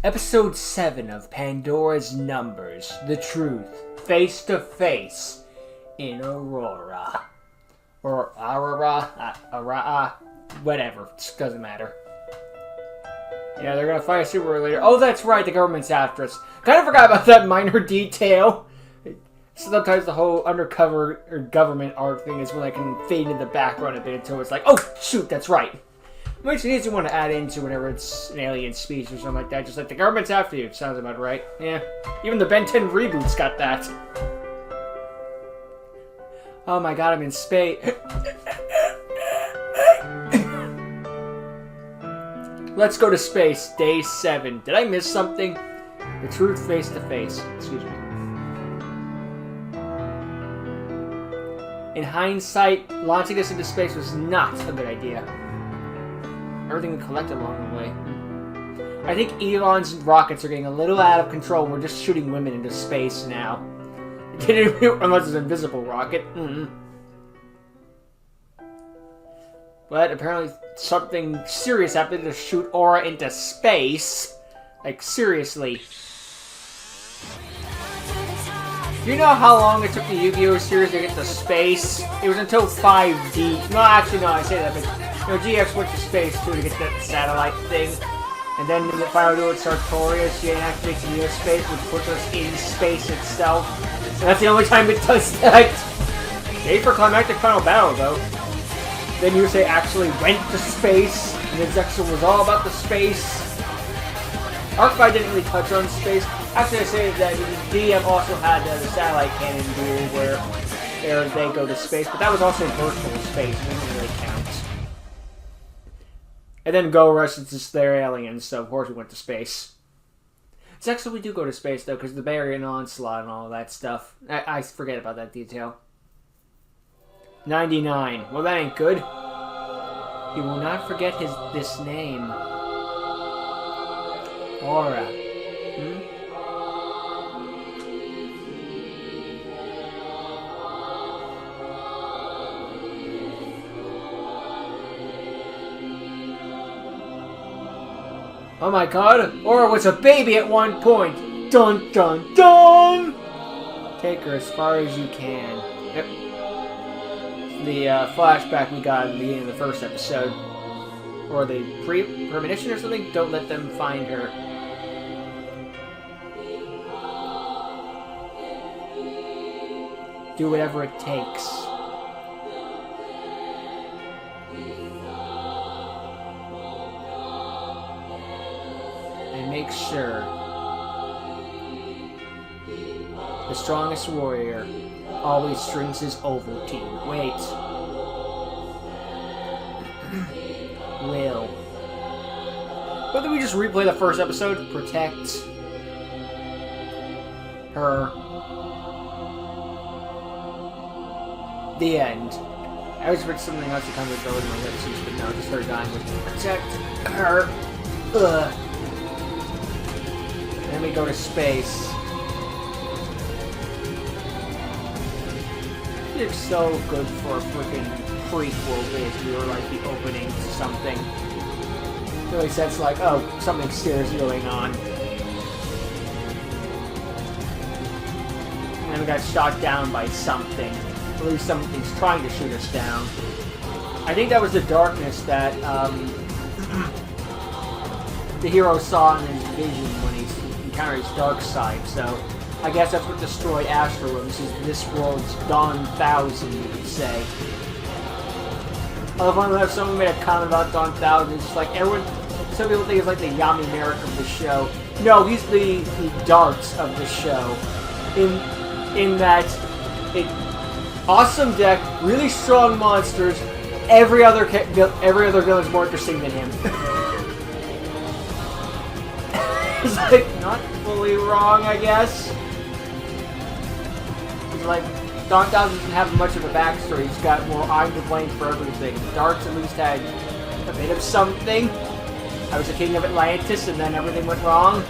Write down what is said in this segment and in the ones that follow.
Episode 7 of Pandora's Numbers, The Truth, Face to Face, in Aurora. Or Aurora, whatever, it doesn't matter. Yeah, they're gonna fight a super later. Oh, that's right, the government's after us. Kind of forgot about that minor detail. Sometimes the whole undercover or government art thing is when I can fade in the background a bit until it's like, oh, shoot, that's right. Which an easy one to add into whenever it's an alien species or something like that. Just like, the government's after you. Sounds about right. Yeah. Even the Ben 10 reboots got that. Oh my god, I'm in space. Let's go to space. Day 7. Did I miss something? The truth face to face. Excuse me. In hindsight, launching us into space was not a good idea. Everything we collected along the way. I think Elon's rockets are getting a little out of control. We're just shooting women into space now. Unless it's an invisible rocket. But apparently something serious happened to shoot Aura into space. Like, seriously. You know how long it took the Yu-Gi-Oh! Series to get to space? It was until 5D. No, actually, no, I say that, but... GX went to space, too, to get that satellite thing. And then in the final duel with Sartorius, she activates Neospace, which puts us in space itself. And that's the only time it does that. Yay for climactic final battle, though. Then Yusei actually went to space, and the Zexal was all about the space. Arc 5 didn't really touch on space. Actually, I say that DM also had the satellite cannon duel where they go to space, but that was also virtual space, and it didn't really count. And then Go Rush is just their aliens, so of course we went to space. Zexal, we do go to space, though, because the barrier and onslaught and all that stuff. I forget about that detail. 99. Well, that ain't good. He will not forget this name. Aura. Oh my god, Aura was a baby at one point! Dun dun dun! Take her as far as you can. Yep. The flashback we got at the beginning of the first episode. Or the premonition or something? Don't let them find her. Do whatever it takes. And make sure the strongest warrior always strings his Ovaltine. Wait. Will. But then we just replay the first episode. Protect her. The end. I was expecting something else to come with those in my episodes, but no, just her dying with protect her. Ugh. Then we go to space. It's so good for a freaking prequel, basically, or like the opening to something. It really sets like, oh, something serious going on. And then we got shot down by something. At least something's trying to shoot us down. I think that was the darkness that the hero saw in his vision when he encountered his dark side, so I guess that's what destroyed Astro. This is this world's Dawn 1000, you could say. I love when someone made a comment about Dawn 1000. It's just like everyone. Some people think it's like the Yami Merrick of the show. No, he's the darts of the show. In that, awesome deck, really strong monsters. Every other villain's more interesting than him. It's like not fully wrong, I guess. Like, Dawn 1000 doesn't have much of a backstory. He's got more I'm to blame for everything. Darks at least had a bit of something. I was the king of Atlantis and then everything went wrong.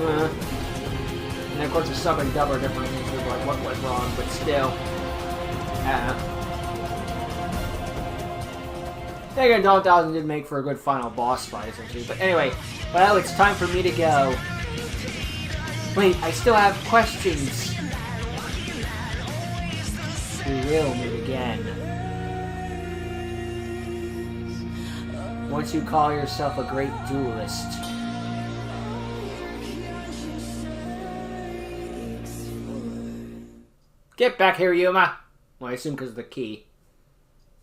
And then of course the sub and dub are different in terms of like what went wrong, but still. Again, Dawn 1000 did make for a good final boss fight, essentially. But anyway, well, it's time for me to go. Wait, I still have questions. We will meet again. Once you call yourself a great duelist. Get back here, Yuma! Well, I assume because of the key.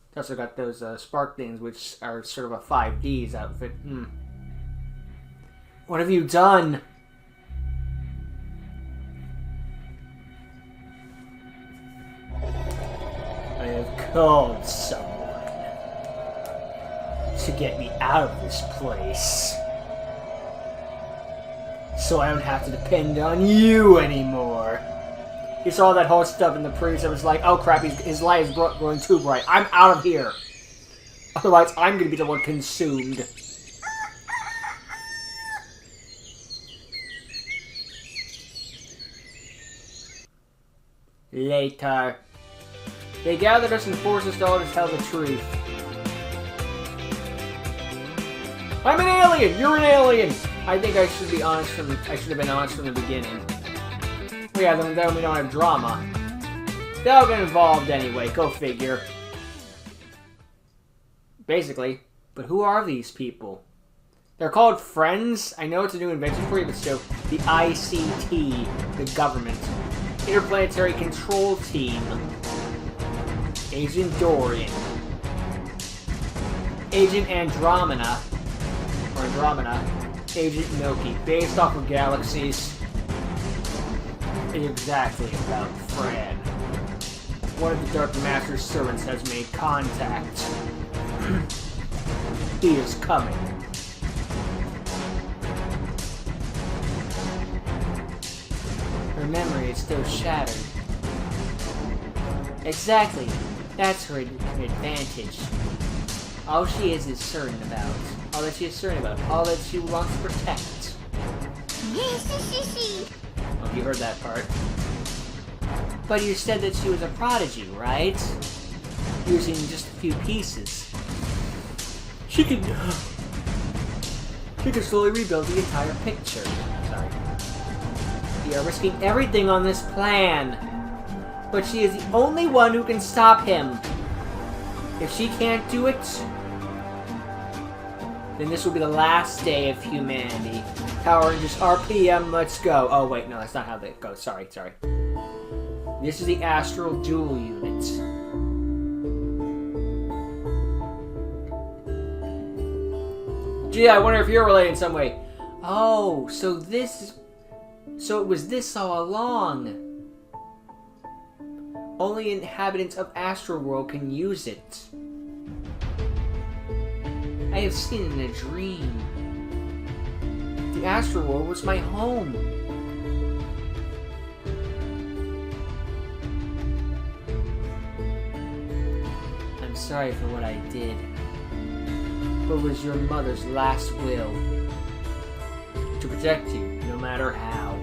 It's also got those spark things, which are sort of a 5D's outfit. What have you done? I have called someone to get me out of this place. So I don't have to depend on you anymore. He saw that whole stuff in the priest and was like, oh crap, his light is growing too bright. I'm out of here. Otherwise, I'm going to be the one consumed. Later. They gathered us and forced us all to tell the truth. I'm an alien! You're an alien! I think I should be honest I should have been honest from the beginning. Well, yeah, then we don't have drama. They'll get involved anyway, go figure. Basically. But who are these people? They're called Friends. I know it's a new invention for you, but still. The ICT, the government. Interplanetary Control Team. Agent Dorian. Agent Andromeda. Or Andromeda. Agent Milky. Based off of galaxies. Exactly about Fran. One of the Dark Master's servants has made contact. He is coming. Her memory is still shattered. Exactly. That's her advantage. All she is certain about. All that she is certain about. All that she wants to protect. Oh, you heard that part. But you said that she was a prodigy, right? Using just a few pieces. She could slowly rebuild the entire picture. Sorry. We are risking everything on this plan. But she is the only one who can stop him. If she can't do it, then this will be the last day of humanity. Power Rangers RPM, let's go. Oh wait, no, that's not how that goes. Sorry. This is the Astral Duel Unit. Gee, I wonder if you're related in some way. Oh, so it was this all along. Only inhabitants of Astral World can use it. I have seen it in a dream. The Astral World was my home. I'm sorry for what I did. But it was your mother's last will. To protect you, no matter how.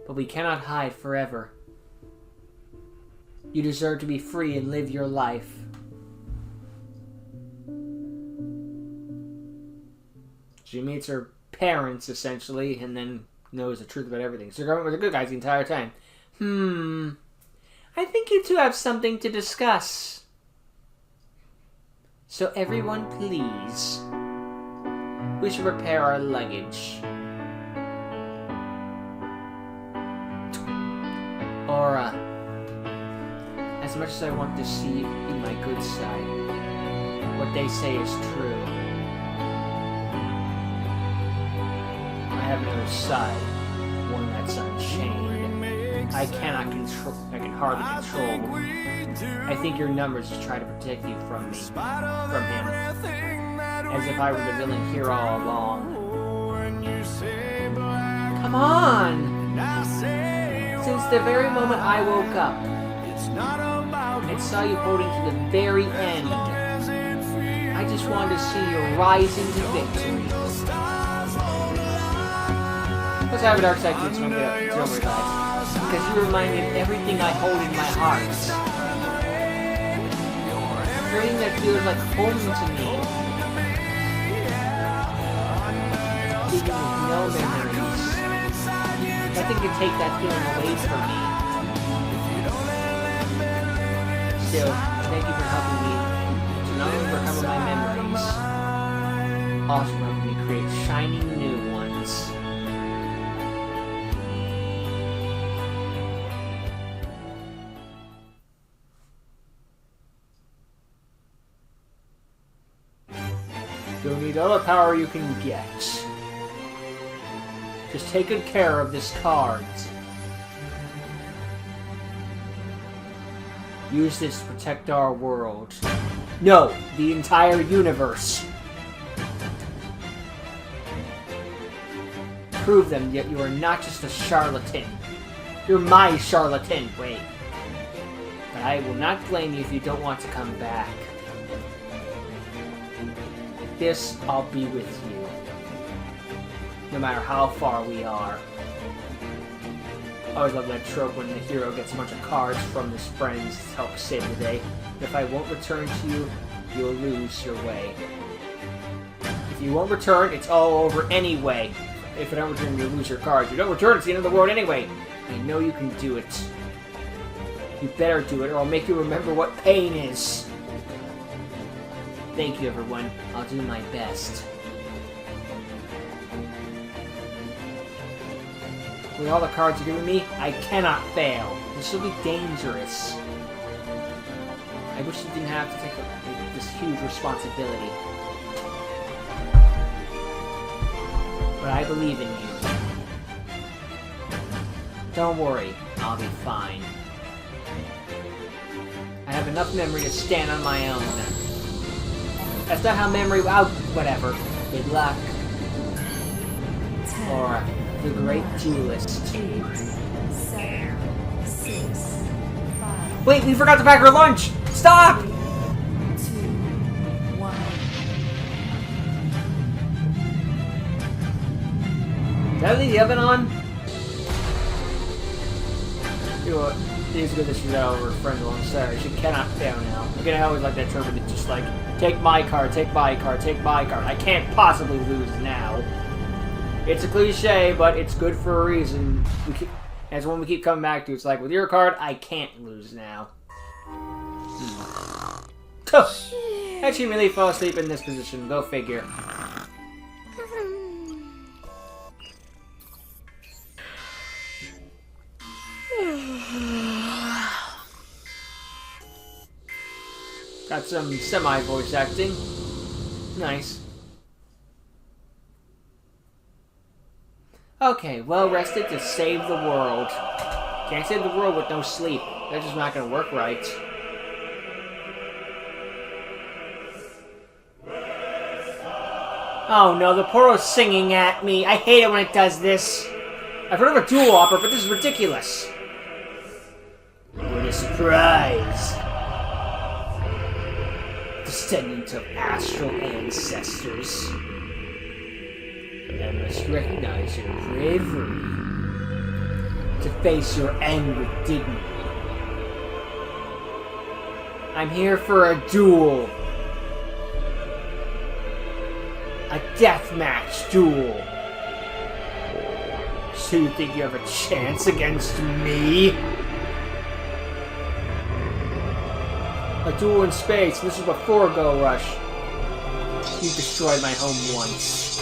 But we cannot hide forever. You deserve to be free and live your life. She meets her parents, essentially, and then knows the truth about everything. So government were the good guys the entire time. I think you two have something to discuss. So everyone, please. We should prepare our luggage. Aura. As much as I want to see you be my good side, what they say is true. I have another side, one that's unchained. I cannot control. I can hardly control. I think your numbers just try to protect you from me, from him, as if I were the villain here all along. Come on! Since the very moment I woke up, I saw you holding to the very end. I just wanted to see you rising to victory. Let's have a dark side to it, so don't worry about it. Because you remind me of everything I hold in my heart. dream that feels like home to me. Even with no memories. Nothing can take that feeling away from me. Still, thank you for helping me to not only recover my memories, also helping me create shining new ones. You'll need all the power you can get. Just take good care of this card. Use this to protect our world. No, the entire universe. Prove them that you are not just a charlatan. You're my charlatan, wait. But I will not blame you if you don't want to come back. With this, I'll be with you. No matter how far we are. I always love that trope when the hero gets a bunch of cards from his friends to help save the day. If I won't return to you, you'll lose your way. If you won't return, it's all over anyway. If you don't return, you'll lose your cards. If you don't return, it's the end of the world anyway. I know you can do it. You better do it, or I'll make you remember what pain is. Thank you, everyone. I'll do my best. With all the cards you're giving me, I cannot fail. This will be dangerous. I wish you didn't have to take this huge responsibility. But I believe in you. Don't worry, I'll be fine. I have enough memory to stand on my own. That's not how memory... Oh, whatever. Good luck. Or the great duelist. 8, 7, 6, 5. Wait, we forgot to pack our lunch! Stop! 3, 2, 1. Did I leave the oven on? You know what? These are good that she's out over her friend alone. Sorry, she cannot fail now. Again, I always like that term, but it's just like, take my card, take my card, take my card. I can't possibly lose now. It's a cliche, but it's good for a reason. As one we keep coming back to, it's like, with your card, I can't lose now. Actually, really fall asleep in this position. Go figure. Got some semi-voice acting. Nice. Okay, well rested to save the world. Can't save the world with no sleep. That's just not gonna work right. Oh no, the Poro's singing at me. I hate it when it does this. I've heard of a dual opera, but this is ridiculous. What a surprise. Descendant of astral ancestors. I must recognize your bravery. To face your end with dignity. I'm here for a duel. A deathmatch duel. So you think you have a chance against me? A duel in space. This was before Go Rush. You destroyed my home once.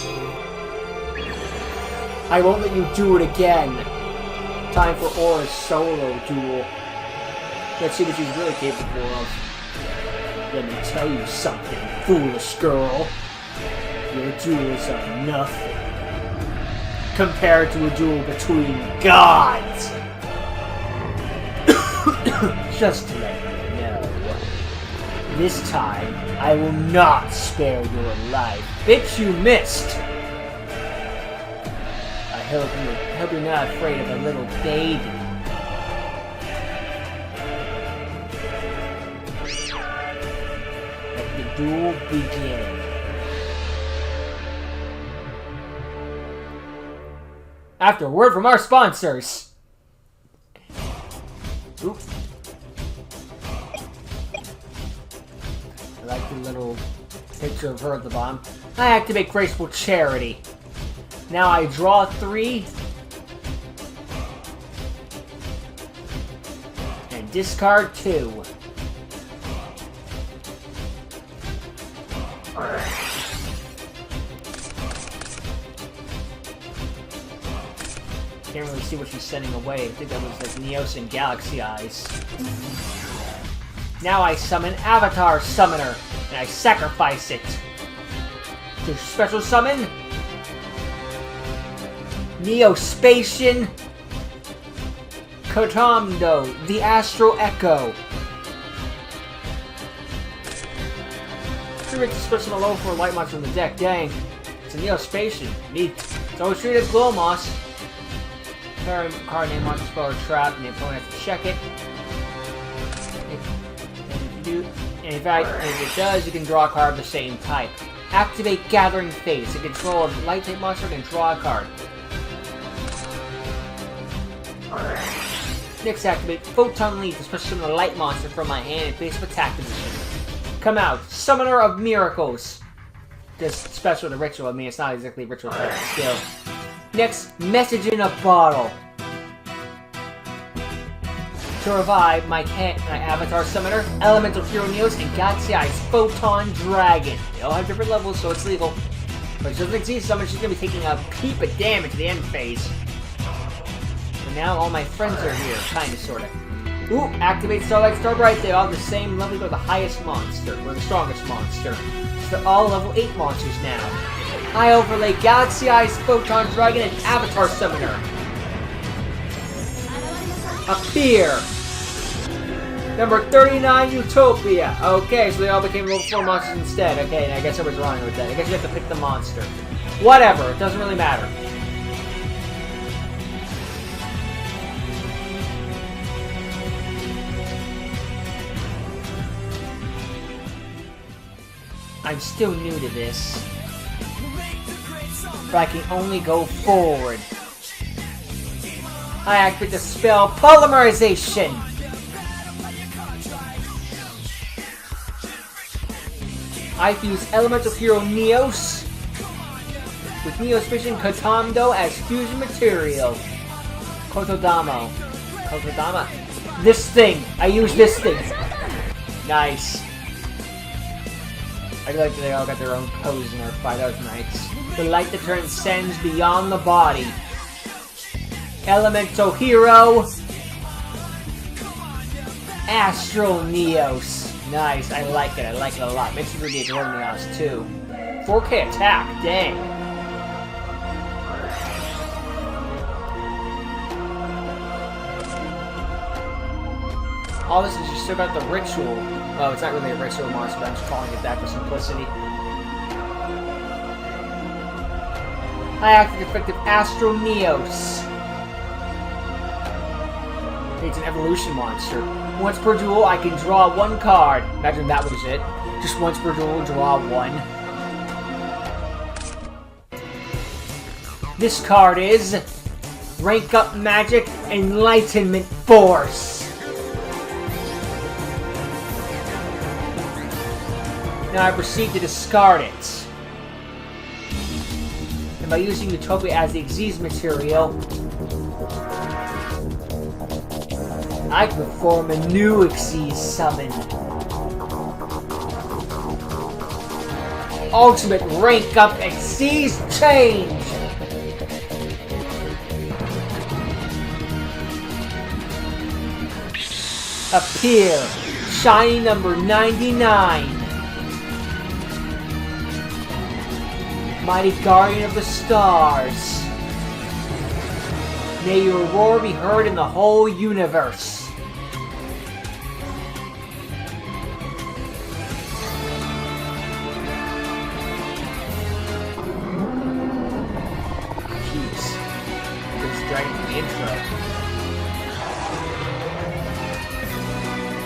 I won't let you do it again. Time for Aura's solo duel. Let's see what she's really capable of. Let me tell you something, foolish girl. Your duels are nothing compared to a duel between gods. Just to let you know, this time I will not spare your life. Bitch, you missed. I hope you're not afraid of a little baby. Let the duel begin. After a word from our sponsors. Oops. the little picture of her at the bottom. I activate Graceful Charity. Now I draw 3. And discard 2. Can't really see what she's sending away. I think that was like Neos and Galaxy Eyes. Now I summon Avatar Summoner, and I sacrifice it. To special summon Neospatian Kotomdo, the Astro Echo. Pretty much special low for a light monster on the deck. Dang. It's a Neospatian. Neat. It's always treated as Glow Moss. Card name monster spell or trap, and the opponent has to check it. And if it does, you can draw a card of the same type. Activate Gathering Phase. You control a light type monster and draw a card. Next, activate Photon Leaf to special summon a light monster from my hand in face of attack position. Come out, Summoner of Miracles. Just special to ritual. I mean, it's not exactly ritual type skill. Next, Message in a Bottle. To revive my Avatar Summoner, Elemental Hero Neos, and Galaxy Eyes Photon Dragon. They all have different levels, so it's legal. But she doesn't exceed summon, she's going to be taking a heap of damage at the end phase. And now all my friends are here, kinda, sorta. Ooh, activate Starlight Starbright. They all have the same level, but the highest monster, or the strongest monster. So they're all level 8 monsters now. I overlay Galaxy Eyes Photon Dragon and Avatar Summoner. Appear! Number 39, Utopia. Okay, so they all became level 4 monsters instead. Okay, and I guess I was wrong with that. I guess you have to pick the monster. Whatever, it doesn't really matter. I'm still new to this. But I can only go forward. I activate the spell Polymerization. I fuse Elemental Hero Neos with Neospatian Kotomdo as fusion material. Kotodama. This thing. I use this thing. Nice. I like that they all got their own pose in their fight. That was nice. The light that transcends beyond the body. Elemental Hero. Astral Neos. Nice. I like it. I like it a lot. Makes it really a Glow Neos too. 4K attack. Dang. All this is just about the ritual. Oh, it's not really a ritual monster, but I'm just calling it that for simplicity. I activate effective Astro Neos. It's an evolution monster. Once per duel, I can draw 1 card. Imagine that was it. Just once per duel, draw 1. This card is Rank Up Magic Enlightenment Force. Now I proceed to discard it. And by using Utopia as the Xyz material, I can perform a new Xyz summon. Ultimate Rank Up Xyz Change! Appear! Shiny number 99! Mighty Guardian of the Stars. May your roar be heard in the whole universe. Jeez. It's dragging from the intro.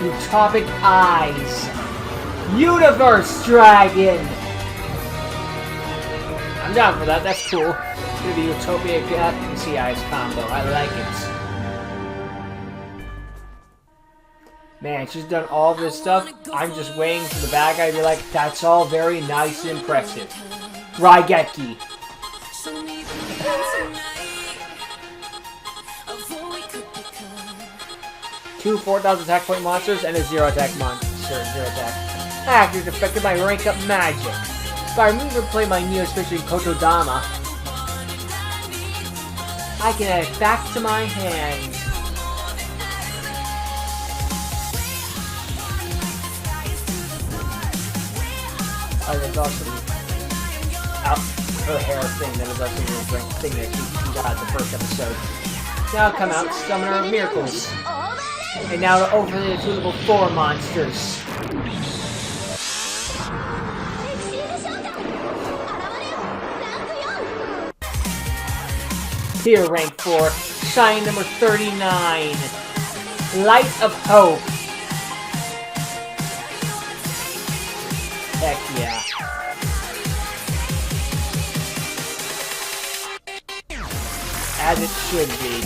Utopic Eyes. Universe Dragon! I'm down for that, that's cool. The Utopia Galaxy Eyes combo, I like it. Man, she's done all this stuff. I'm just waiting for the bad guy to be like, that's all very nice and impressive. Raigeki. 2 4,000 attack point monsters and a 0 attack monster. 0 attack. Actors affected by rank up magic. If I remove and play my Neo-Special Kotodama, I can add it back to my hand. Oh, there's also her hair thing that was also a thing that she got in the first episode. Now come out, Summoner of Miracles. And now to overly tunable 4 monsters. Here, rank 4, shine number 39, Light of Hope. Heck yeah. As it should be.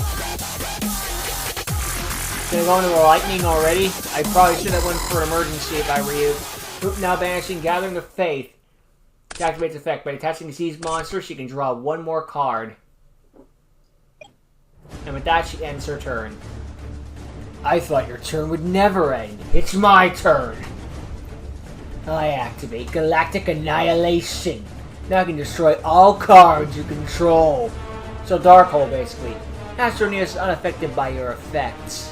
Gonna go into the lightning already? I probably should have went for emergency if I were you. Hoop now banishing Gathering of Faith. It activates effect. By attaching a seized monster, she can draw 1 more card. And with that, she ends her turn. I thought your turn would never end. It's my turn. I activate Galactic Annihilation. Now I can destroy all cards you control. So Dark Hole, basically. Astroneer is unaffected by your effects.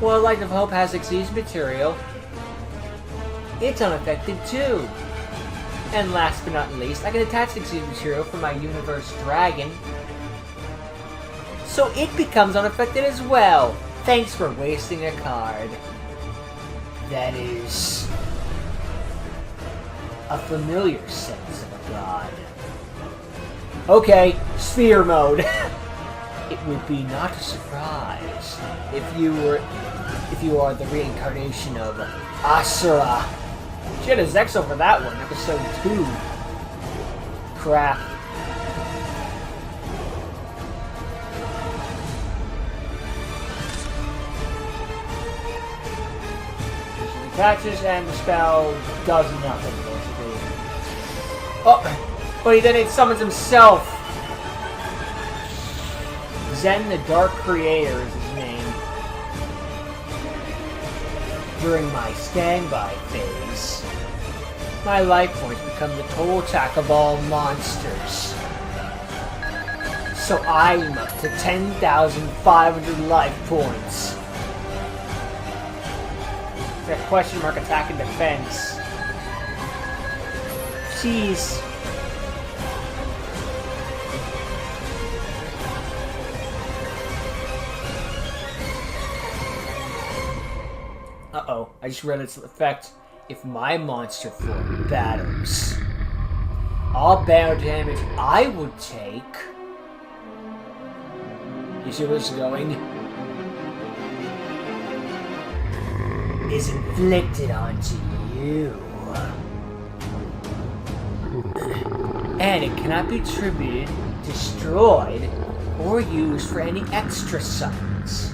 While Light of Hope has exceeds material, it's unaffected too. And last but not least, I can attach exceeds material from my Universe Dragon, so it becomes unaffected as well. Thanks for wasting a card. That is a familiar sense of a god. Okay, Sphere Mode. It would be not a surprise if you are the reincarnation of Asura. She had a Zexo for that one, episode 2. Crap. She attaches and the spell does nothing, basically. Oh, but then it summons himself. Zen the Dark Creator is his name. During my standby phase, my life points become the total attack of all monsters. So I'm up to 10,500 life points. That question mark attack and defense. Jeez. Uh-oh, I just read its effect. If my monster form batters, all battle damage I would take... You see where this is going? Is inflicted onto you. And it cannot be attributed, destroyed, or used for any extra summons.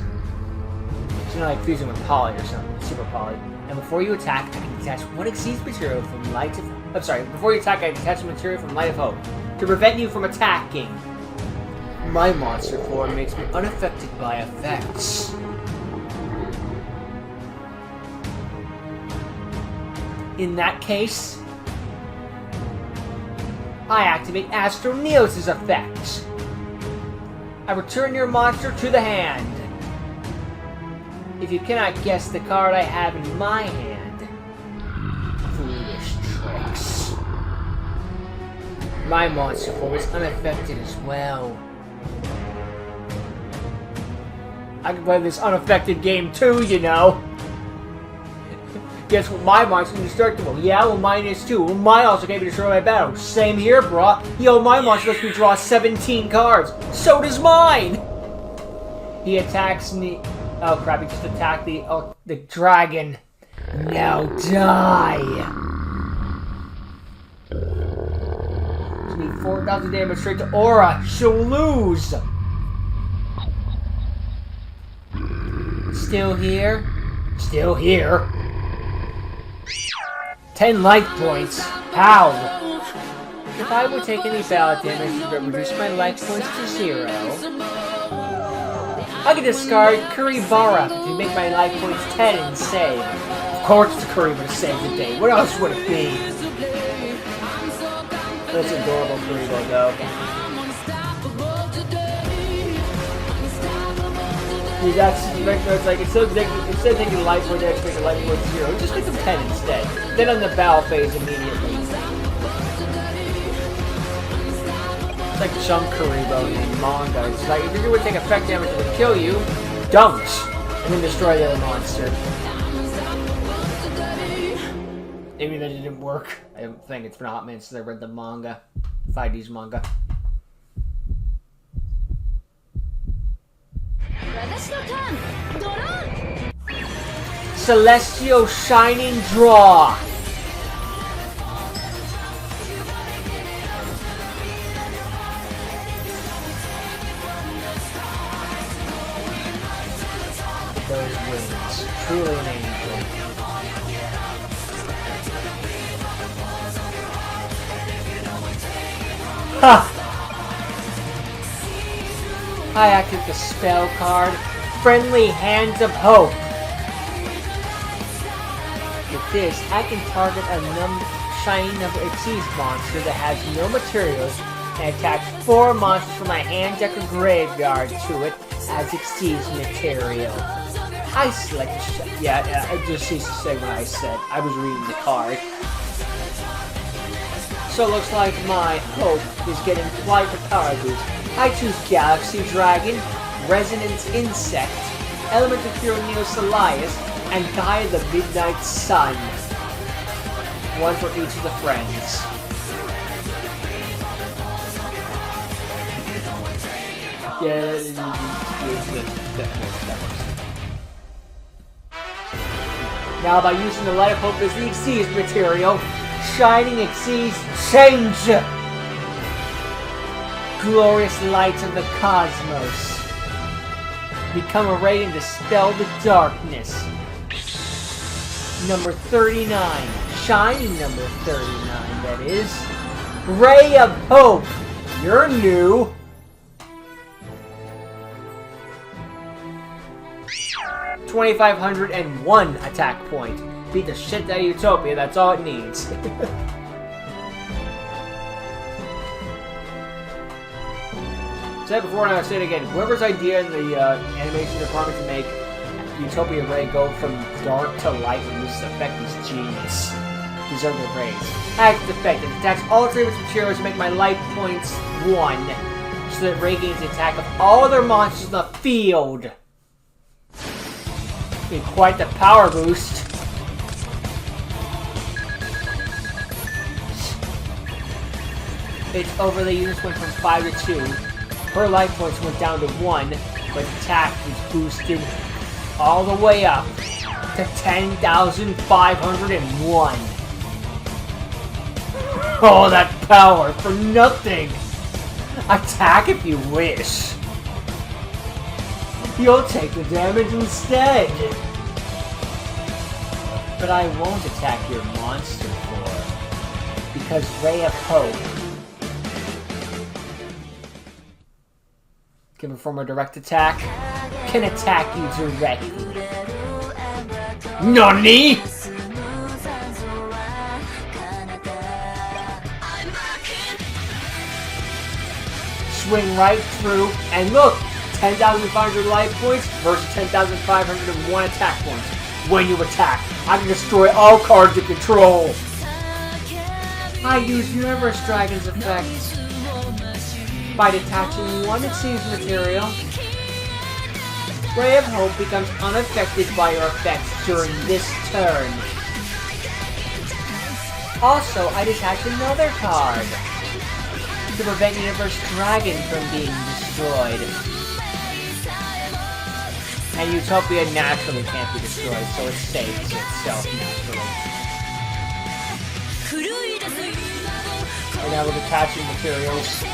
So not like fusing with Poly or something, Super Poly. And before you attack, I can detach 1 exceeds material from Light of... I'm sorry, before you attack, I detach material from Light of Hope to prevent you from attacking. My monster form makes me unaffected by effects. In that case, I activate Astroneos' effect. I return your monster to the hand. If you cannot guess the card I have in my hand, foolish tricks. My monster form is unaffected as well. I can play this unaffected game too, you know. Guess what, my monster's indestructible. Yeah, well mine is too. Well mine also can't be destroyed by battle. Same here, brah. Yo, my monster lets me draw 17 cards. So does mine! He attacks me. Oh crap, he just attacked the dragon. Now die! She needs 4,000 damage straight to Aura. She'll lose! Still here? Still here. 10 life points. How? If I would take any battle damage, it would reduce my life points to 0. I can discard Kuribara to make my life points 10 and save. Of course it's Kuriba to save the day. What else would it be? That's adorable Kuribo though. That's it's like instead of taking life points, I make a life point 0. Just make them 10 instead. Then on the battle phase immediately. It's like Junk Kuribo in manga. It's like if you would take effect damage that would kill you, don't, and then destroy the other monster. Maybe that didn't work. I don't think it's been a hot minute since I read the manga, 5D's manga. Celestial Shining Draw. Those wings, truly an angel. Ha! I active the spell card, Friendly Hands of Hope. With this, I can target a shiny number Xyz monster that has no materials and attach 4 monsters from my hand deck or graveyard to it as Xyz material. I select I just ceased to say what I said. I was reading the card. So it looks like my hope is getting quite a power boost. I choose Galaxy Dragon, Resonance Insect, Element of Hero Neosalias, and Gaia the Midnight Sun. One for each of the friends. Now by using the Light of Hope as the Xyz material, Shining Xyz Change! Glorious light of the cosmos. Become a ray and dispel the darkness. Number 39. Shining number 39, that is. Ray of Hope. You're new. $2,501 attack point. Beat the shit out of Utopia, that's all it needs. Said before and I'll say it again. Whoever's idea in the animation department to make Utopia Ray go from dark to light when this effect is genius. Deserve the praise. Active effect. It attacks all 3 of its materials to make my life points 1. So that Ray gains the attack of all other monsters in the field. Be quite the power boost. Its overlay units went from 5 to 2. Her life points went down to 1, but attack was boosted all the way up to 10,501. Oh, that power for nothing! Attack if you wish. You'll take the damage instead. But I won't attack your monster for, because Ray of Hope can perform a direct attack, can attack you directly. NANI?! Swing right through, and look! 10,500 life points versus 10,501 attack points. When you attack, I can destroy all cards you control. I use Universe Dragon's effects. By detaching one Xyz material, Ray of Hope becomes unaffected by your effects during this turn. Also, I detach another card to prevent Universe Dragon from being destroyed. And Utopia naturally can't be destroyed, so it saves itself naturally. And now we're detaching materials.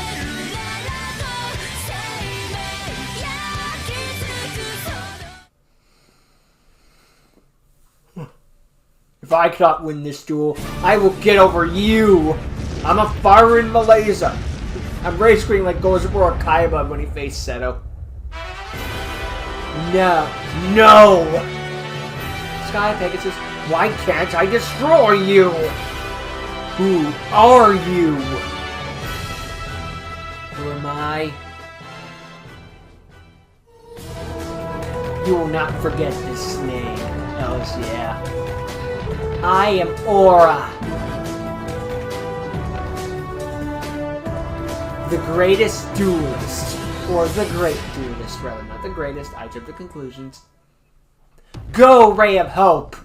If I cannot win this duel, I will get over you. I'm a fire in Malaysia. I'm race screen like Gozaburo Kaiba when he faced Seto. No. No! Sky Pegasus, why can't I destroy you? Who are you? Who am I? You will not forget this name. Hells yeah. I am Aura. The greatest duelist. Or the great duelist, rather. Not the greatest. I jump to conclusions. Go, Ray of Hope!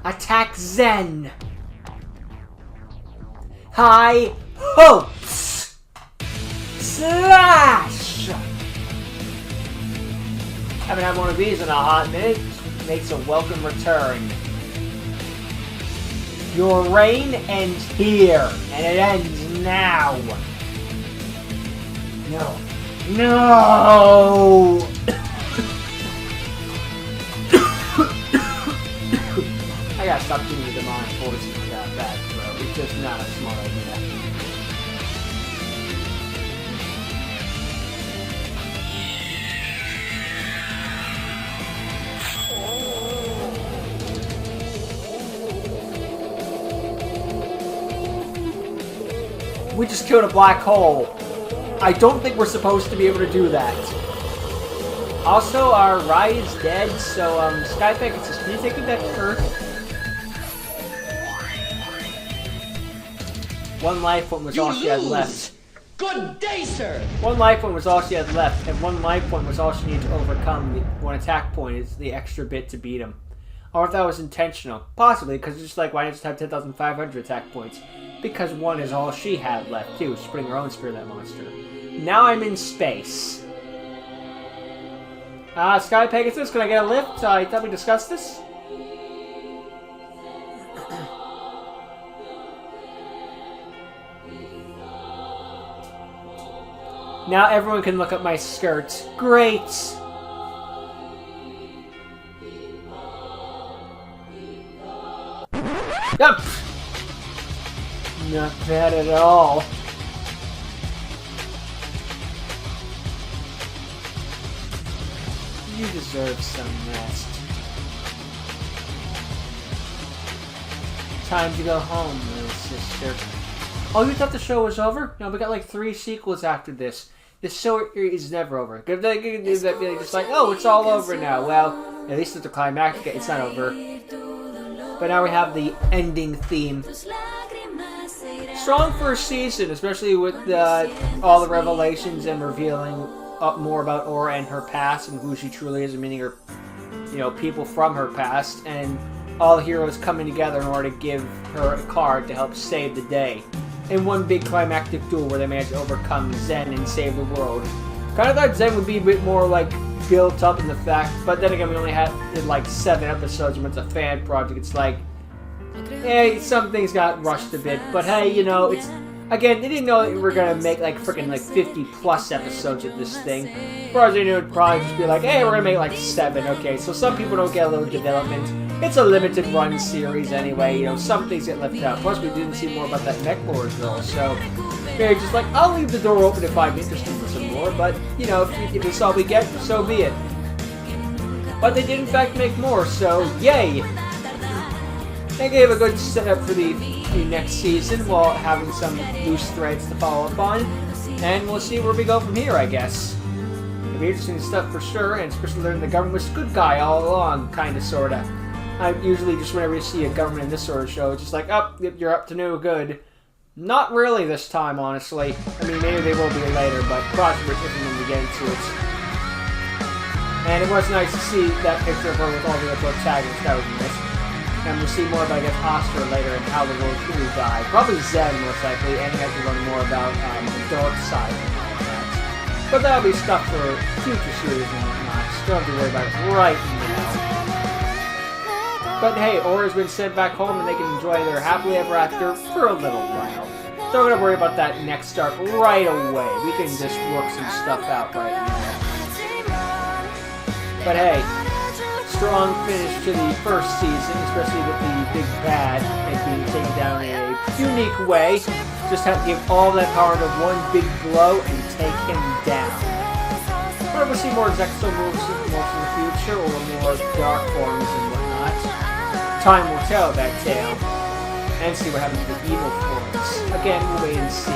Attack Zen! High Hopes! Slash! Haven't had one of these in a hot minute. Makes a welcome return. Your reign ends here, and it ends now. No. No! I gotta stop doing the demonic forces with that bad throw. It's just not a smart idea. We just killed a black hole. I don't think we're supposed to be able to do that. Also, our Rai is dead, so, Skypack, can you take it back to Earth? One life point was all she had left. Good day, sir! One life point was all she had left, and one life point was all she needed to overcome. One attack point is the extra bit to beat him. Or if that was intentional. Possibly, because it's just like, why not just have 10,500 attack points? Because one is all she had left, too. She's putting her own spear at that monster. Now I'm in space. Sky Pegasus, can I get a lift? I thought we discussed this. Now everyone can look at my skirt. Great! Yep. Not bad at all. You deserve some rest. Time to go home, little sister. Oh, you thought the show was over? No, we got like 3 sequels after this. This show is never over. They do that feeling just like, oh, it's all over now. Well, at least it's the climactic. It's not over. But now we have the ending theme. Strong first season, especially with all the revelations and revealing more about Aura and her past and who she truly is, and meaning her, people from her past, and all the heroes coming together in order to give her a card to help save the day. In one big climactic duel where they managed to overcome Zen and save the world. Kind of thought Zen would be a bit more like built up in the fact, but then again we only did like 7 episodes and it's a fan project. It's like, hey, some things got rushed a bit, but hey, it's, again, they didn't know that we were gonna make like freaking like 50 plus episodes of this thing. As far as they knew, it would probably just be like, hey, we're gonna make like 7. Okay, so some people don't get a little development. It's a limited run series anyway, some things get left out. Plus, we didn't see more about that Mech Lord girl, so they're just like, I'll leave the door open if I'm interested for some more, but, if it's all we get, so be it. But they did in fact make more, so yay! They gave a good setup for the next season while having some loose threads to follow up on, and we'll see where we go from here, I guess. It'll be interesting stuff for sure, and especially learning the government was a good guy all along, kinda, sorta. I usually just whenever you see a government in this sort of show, it's just like, oh, you're up to no good. Not really this time, honestly. I mean, maybe they will be later, but possibly if we get into it. And it was nice to see that picture of her with all the other protagonists. That was nice. And we'll see more about, I guess, Oscar later and how the world truly died. Probably Zen, most likely, and we have to learn more about the dark side and all that. But that'll be stuff for future series and whatnot. So don't have to worry about it right now. But hey, Aura's been sent back home and they can enjoy their happily ever after for a little while. Don't gotta worry about that next arc right away. We can just work some stuff out right now. But hey, strong finish to the first season, especially with the big bad being taken down in a unique way. Just have to give all that power to one big blow and take him down. Whether we'll see more Zexo moves in the future or more dark forms and whatnot, time will tell that tale. And see what happens with the evil forms. Again, we'll wait and see.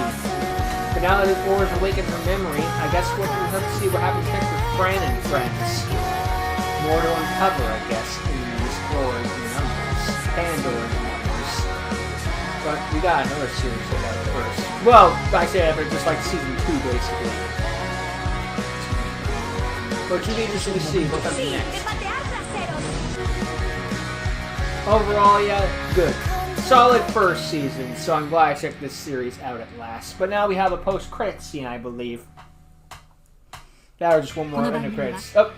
But now that War is awakened from memory, I guess we'll have to see what happens next with Fran and friends. More to uncover, I guess, in these floors and numbers. Pandora and numbers. But we got another series to that first. Well, I say that, but just like season 2, basically. But you need to see what comes next. Overall, yeah, good. Solid first season, so I'm glad I checked this series out at last. But now we have a post-credits scene, I believe. That was just one more end of credits. Oh!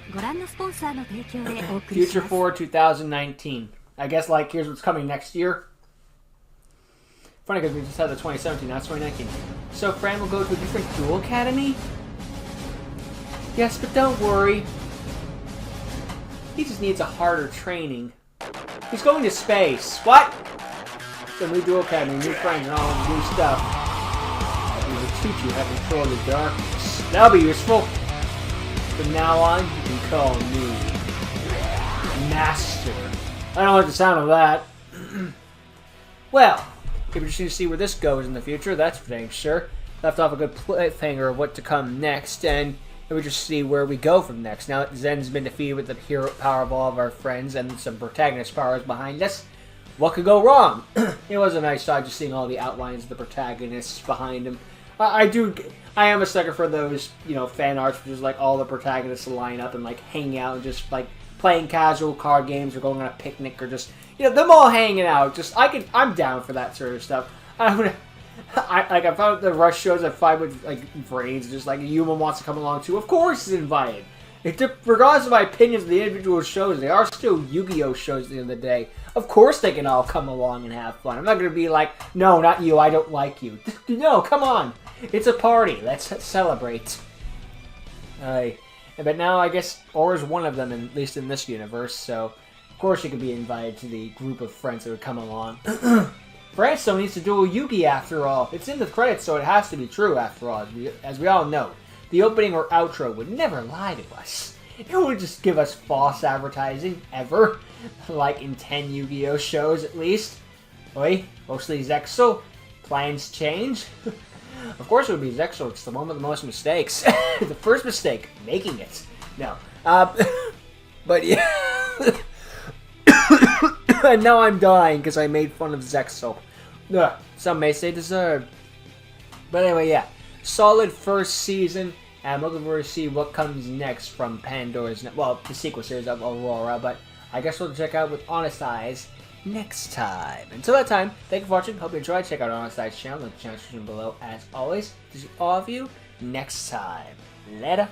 Future 4 2019. I guess, like, here's what's coming next year. Funny because we just had the 2017, now it's 2019. So Fran will go to a different duel academy? Yes, but don't worry. He just needs a harder training. He's going to space. What? The new duel academy, new friends, and all new stuff. He will teach you how to control the darkness. That'll be useful. From now on, you can call me Master. I don't like the sound of that. Well, it'll be interesting to see where this goes in the future, that's for dang sure. Left off a good cliffhanger of what to come next, and we'll just see where we go from next. Now that Zen's been defeated with the hero power of all of our friends and some protagonist powers behind us, what could go wrong? It was a nice shot just seeing all the outlines of the protagonists behind him. I am a sucker for those, you know, fan arts, which is like all the protagonists line up and like hang out and just like playing casual card games or going on a picnic or just, you know, them all hanging out. Just I'm down for that sort of stuff. I found the Rush shows I find with like brains, just like a human wants to come along too. Of course, he's invited. Regardless of my opinions of the individual shows, they are still Yu-Gi-Oh shows at the end of the day. Of course they can all come along and have fun. I'm not going to be like, no, not you, I don't like you. No, come on. It's a party. Let's celebrate. But now I guess Aura's one of them, at least in this universe, so of course she could be invited to the group of friends that would come along. Fran still needs to duel Yugi after all. It's in the credits, so it has to be true after all, as we all know. The opening or outro would never lie to us. It would just give us false advertising, ever. Like in 10 Yu-Gi-Oh shows at least. Oi, mostly Zexal. Plans change. Of course it would be Zexal, it's the one with the most mistakes. The first mistake, making it. No. But yeah. And now I'm dying because I made fun of Zexal. Some may say deserved. But anyway, yeah. Solid first season. And I'm looking forward to see what comes next from Pandora's, well, the sequel series of Aurora, but I guess we'll check out with Honest Eyes next time. Until that time, thank you for watching. Hope you enjoyed. Check out Honest Eyes channel in the channel description below, as always. To see all of you next time. Later.